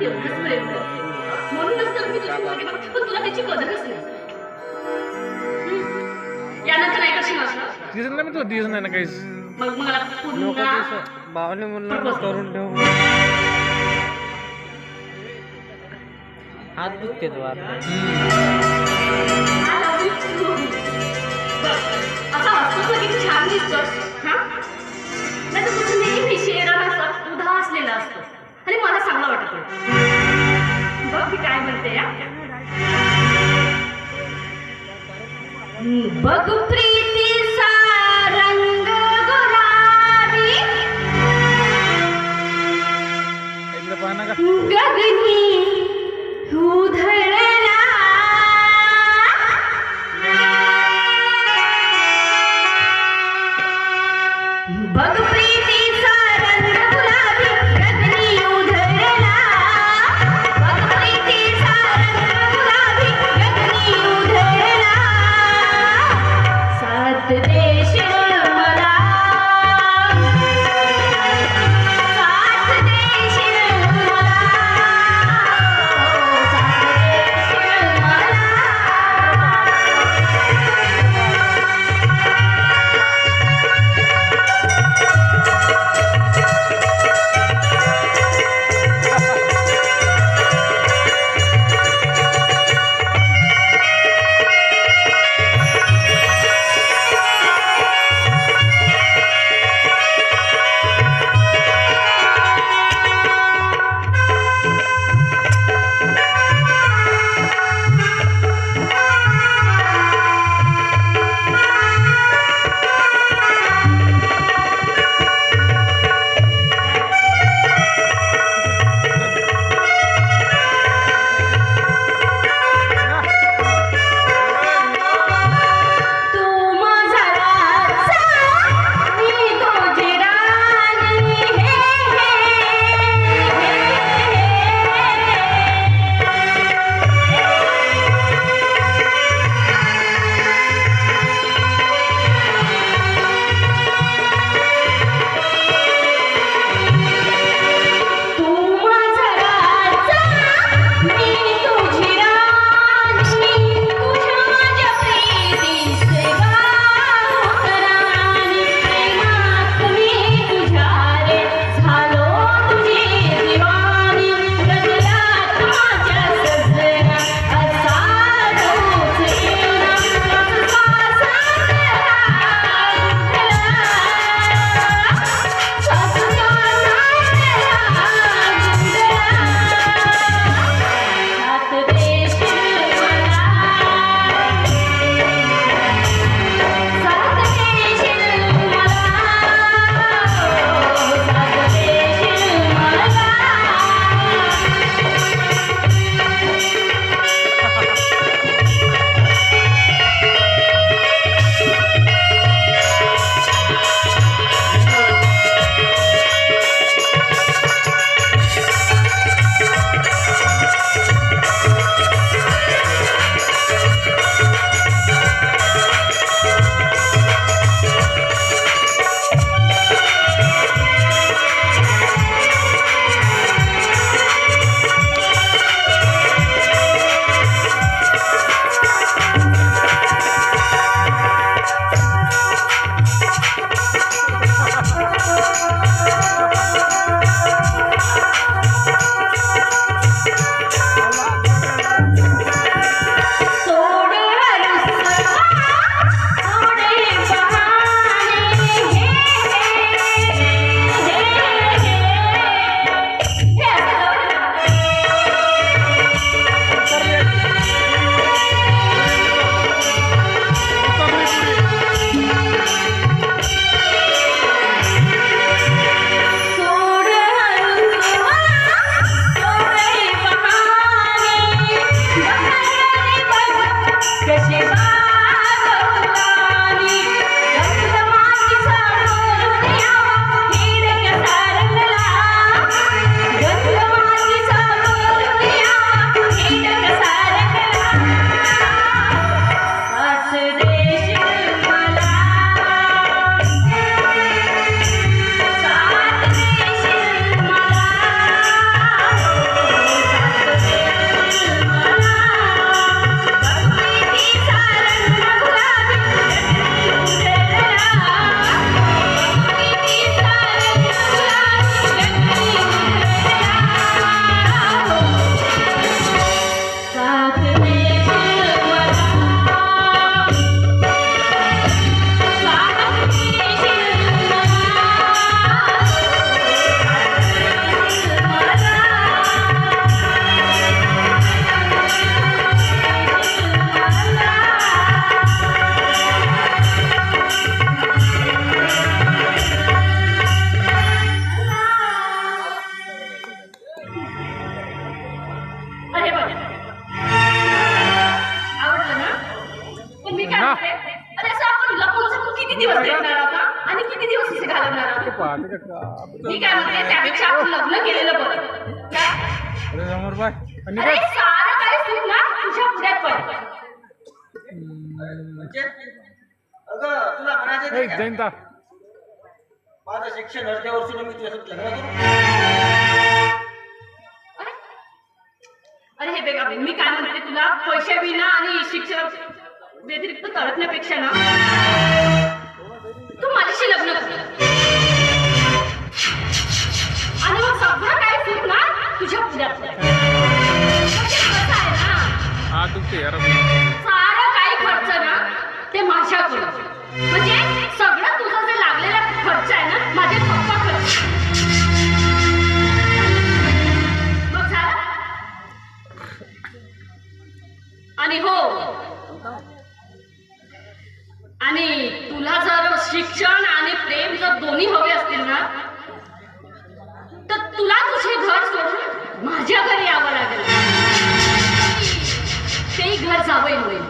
तेवढंच प्रेम करते म्हणूनच तर मी तुझी मुलगी बघते पण तुला त्याची कदरच नाही यानंतर नाही करशील असं दिसत नाही मी तुला दिसत नाही ना काहीच मग मला पुन्हा भावने म्हणलं करून ठेव हात दुखते तो आता असा हसतोस ना किती छान दिसतोस हा नाही तर तुझं नेहमी चेहरा असं उदास असलेला असतो आणि मला चांगलं वाटत नाही बघ मी काय म्हणते या बघ प्रीतीचा रंग गुलाबी गगनी उधळला बघ प्रीतीचा रंग गुलाबी गगनी उधळला बघ प्रीतीचा रंग गुलाबी गगनी उधळला साथ देशील मला साथ देशील मला साथ हे बघ आवडलं ना पण मी काय म्हणते अरे असं आपण लपून किती दिवस भेटणार आहोत आणि किती दिवस इथे घालवणार आहोत मी काय म्हणते त्यापेक्षा आपण लग्न केलेलं बरं काय अरे सारं काही सुख ना तुझ्या पुढ्यात पडतं अगं तुला म्हणायचं नाही का? जयंता माझं शिक्षण अर्ध्या वर्षाला मी तुझ्यासोबत लग्न करू. अरे अरे हे बेगा मी काय म्हणते तुला पैशा विना आणि शिक्षण व्यतिरिक्त तळपण्यापेक्षा ना तू माझ्याशी लग्न कर आणि मग सगळं काय सुख ना तुझ्या पुढ्यात पडेल. म्हणजे कसं आहे ना हा दुखते यार सारं काही खर्च ना ते माझ्याकडून म्हणजे सगळं तुझं जे लागलेला खर्च आहे ना माझे पप्पा खर्च मग झालं आणि हो आणि तुला जर शिक्षण आणि प्रेम जर दोन्ही हवे असतील ना तर तुला तुझे घर सोडून माझ्या घरी यावं लागेल तेही घर जावई होईल